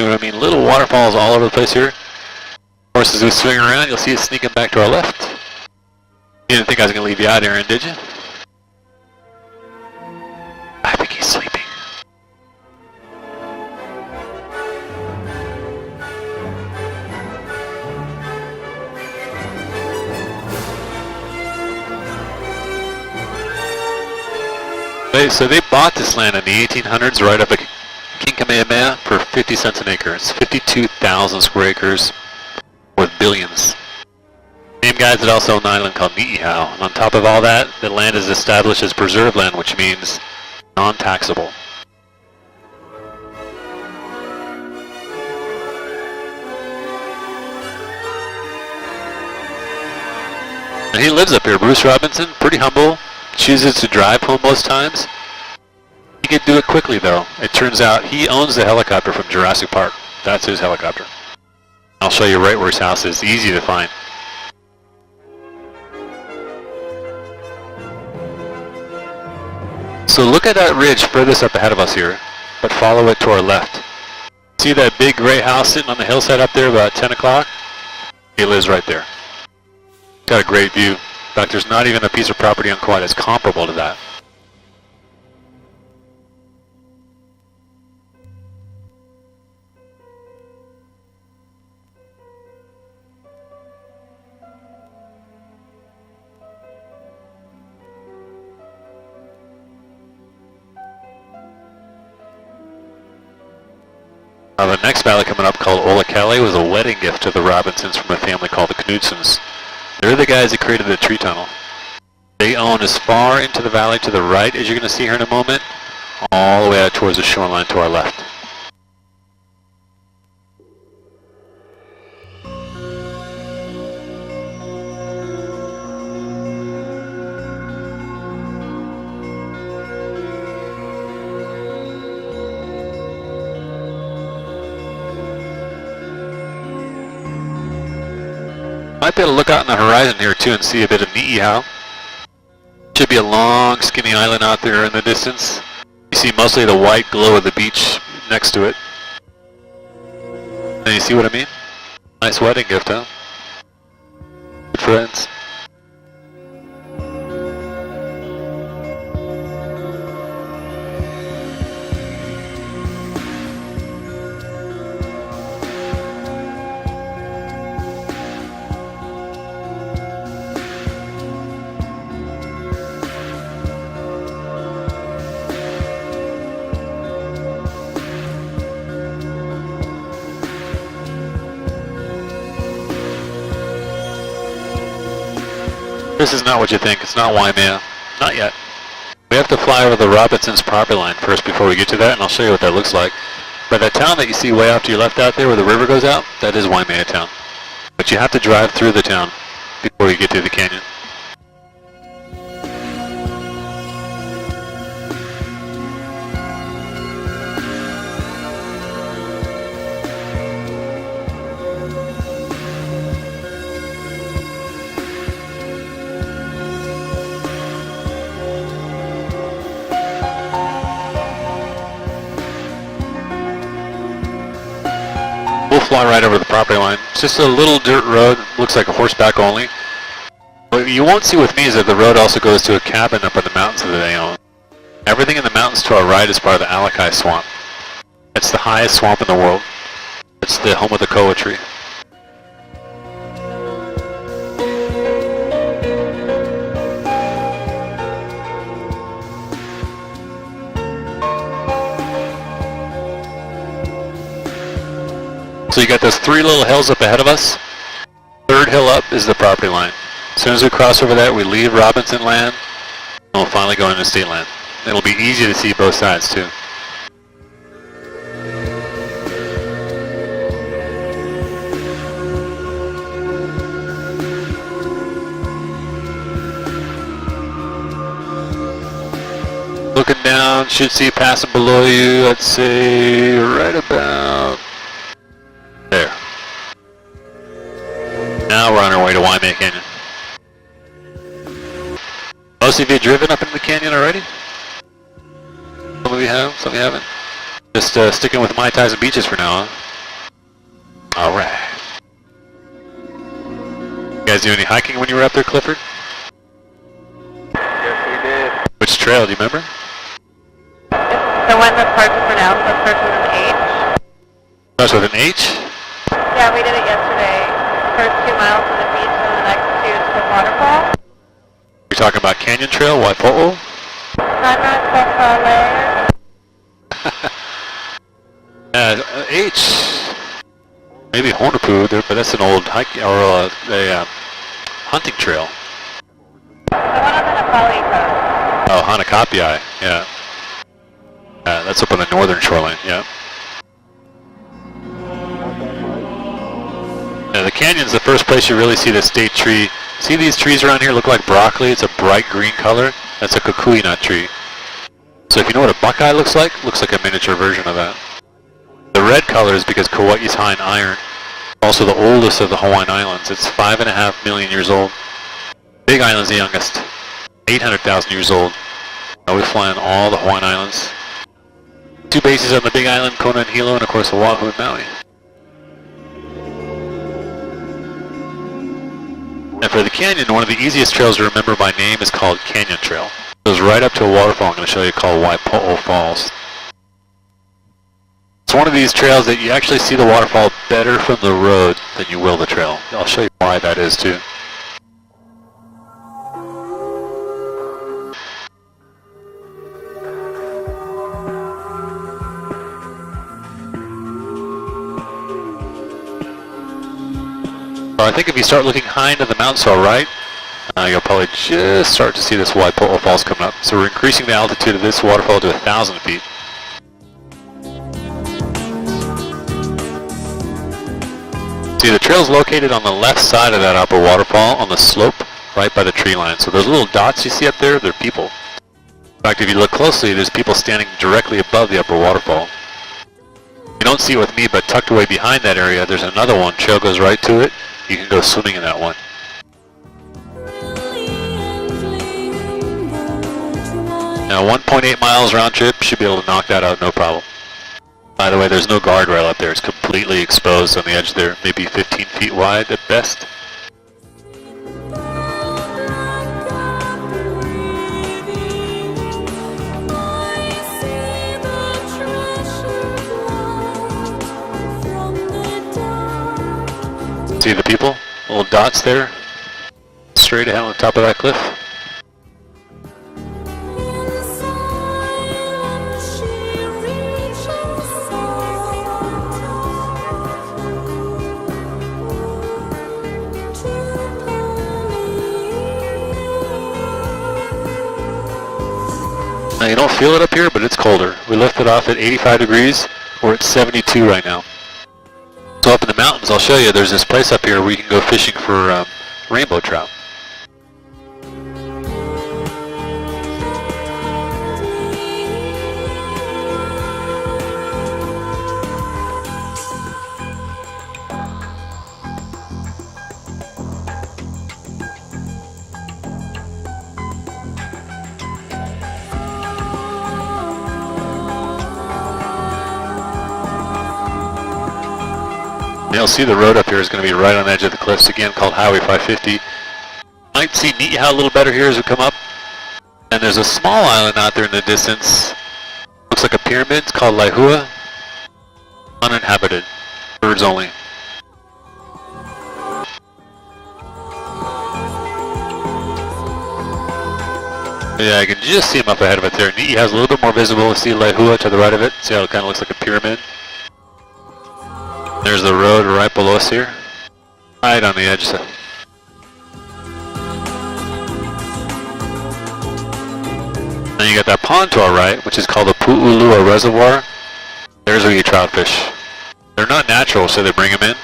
See what I mean? Little waterfalls all over the place here. Of course, as we swing around, you'll see it sneaking back to our left. You didn't think I was going to leave you out, Aaron, did you? I think he's sleeping. So they bought this land in the 1800s right up at King Kamehameha for 50 cents an acre. It's 52,000 square acres worth billions. Same guys that also own an island called Ni'ihau. And on top of all that, the land is established as preserved land, which means non-taxable. And he lives up here, Bruce Robinson, pretty humble. Chooses to drive home most times. He can do it quickly though. It turns out he owns the helicopter from Jurassic Park. That's his helicopter. I'll show you right where his house is. Easy to find. So look at that ridge furthest up ahead of us here, but follow it to our left. See that big gray house sitting on the hillside up there about 10 o'clock? He lives right there. Got a great view. In fact, there's not even a piece of property on Kauai that's comparable to that. The next valley coming up, called Olakale, was a wedding gift to the Robinsons from a family called the Knudsons. They're the guys that created the tree tunnel. They own as far into the valley to the right, as you're going to see here in a moment, all the way out towards the shoreline to our left. Might be able to look out on the horizon here too and see a bit of Ni'ihau. Should be a long skinny island out there in the distance. You see mostly the white glow of the beach next to it. And you see what I mean? Nice wedding gift, huh? Good friends. This is not what you think. It's not Waimea. Not yet. We have to fly over the Robinsons property line first before we get to that, and I'll show you what that looks like. But that town that you see way off to your left out there where the river goes out, that is Waimea town. But you have to drive through the town before you get to the canyon. Fly right over the property line. It's just a little dirt road, looks like a horseback only. What you won't see with me is that the road also goes to a cabin up in the mountains that they own. Everything in the mountains to our right is part of the Alakai Swamp. It's the highest swamp in the world. It's the home of the koa tree. So you got those three little hills up ahead of us. Third hill up is the property line. As soon as we cross over that, we leave Robinson land, and we'll finally go into state land. It'll be easy to see both sides too. Looking down, should see passing below you, let's say right about there. Now we're on our way to Waimea Canyon. Most of you have driven up into the canyon already? Some of you have, some of you haven't. Just sticking with Mai Tais and beaches for now, huh? Alright. You guys do any hiking when you were up there, Clifford? Yes, we did. Which trail, do you remember? The one that's hard to pronounce, that starts with an H. Starts with an H? Yeah, we did it yesterday. First 2 miles to the beach and the next 2 to the waterfall. You're talking about Canyon Trail, Waipo'o? H. Maybe Honopu there, but that's an old hike or a hunting trail. The one on the Nepali coast. Oh, Hanakapiai, yeah. That's up on the northern shoreline, yeah. Yeah, the canyon's the first place you really see the state tree. See these trees around here look like broccoli? It's a bright green color. That's a kukui nut tree. So if you know what a buckeye looks like a miniature version of that. The red color is because Kauai's high in iron. Also the oldest of the Hawaiian Islands. It's 5.5 million years old. Big Island's the youngest. 800,000 years old. Now we fly on all the Hawaiian Islands. 2 bases on the Big Island, Kona and Hilo, and of course Oahu and Maui. And for the canyon, one of the easiest trails to remember by name is called Canyon Trail. It goes right up to a waterfall I'm going to show you called Waipo'o Falls. It's one of these trails that you actually see the waterfall better from the road than you will the trail. I'll show you why that is too. So I think if you start looking high into the mountains to our right, you'll probably just start to see this Waipo'o Falls coming up. So we're increasing the altitude of this waterfall to 1,000 feet. See, the trail's located on the left side of that upper waterfall on the slope right by the tree line. So those little dots you see up there, they're people. In fact, if you look closely, there's people standing directly above the upper waterfall. You don't see it with me, but tucked away behind that area, there's another one. Trail goes right to it. You can go swimming in that one. Now 1.8 miles round trip, should be able to knock that out no problem. By the way, there's no guardrail up there. It's completely exposed on the edge there, maybe 15 feet wide at best. See the people? Little dots there? Straight ahead on the top of that cliff. Now you don't feel it up here, but it's colder. We lifted off at 85 degrees. We're at 72 right now. So up in the mountains, I'll show you, there's this place up here where you can go fishing for rainbow trout. You'll see the road up here is going to be right on the edge of the cliffs again, called Highway 550. Might see Ni'ihau a little better here as we come up. And there's a small island out there in the distance. Looks like a pyramid. It's called Laihua. Uninhabited. Birds only. Yeah, I can just see him up ahead of it there. Ni'ihau's a little bit more visible. See Laihua to the right of it. See how it kind of looks like a pyramid? There's the road right below us here. Right on the edge. Then you got that pond to our right, which is called the Pu'ulua Reservoir. There's where you trout fish. They're not natural, so they bring them in.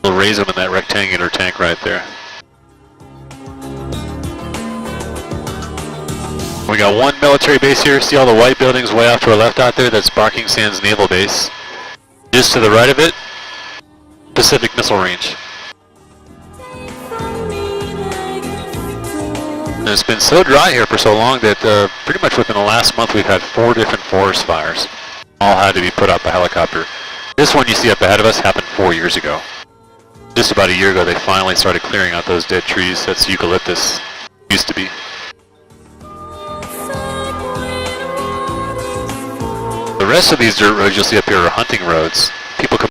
We'll raise them in that rectangular tank right there. We got one military base here. See all the white buildings way off to our left out there? That's Barking Sands Naval Base. Just to the right of it, Pacific Missile Range. And it's been so dry here for so long that pretty much within the last month we've had 4 different forest fires. All had to be put out by helicopter. This one you see up ahead of us happened 4 years ago. Just about a year ago they finally started clearing out those dead trees. That's eucalyptus. Used to be. The rest of these dirt roads you'll see up here are hunting roads. People come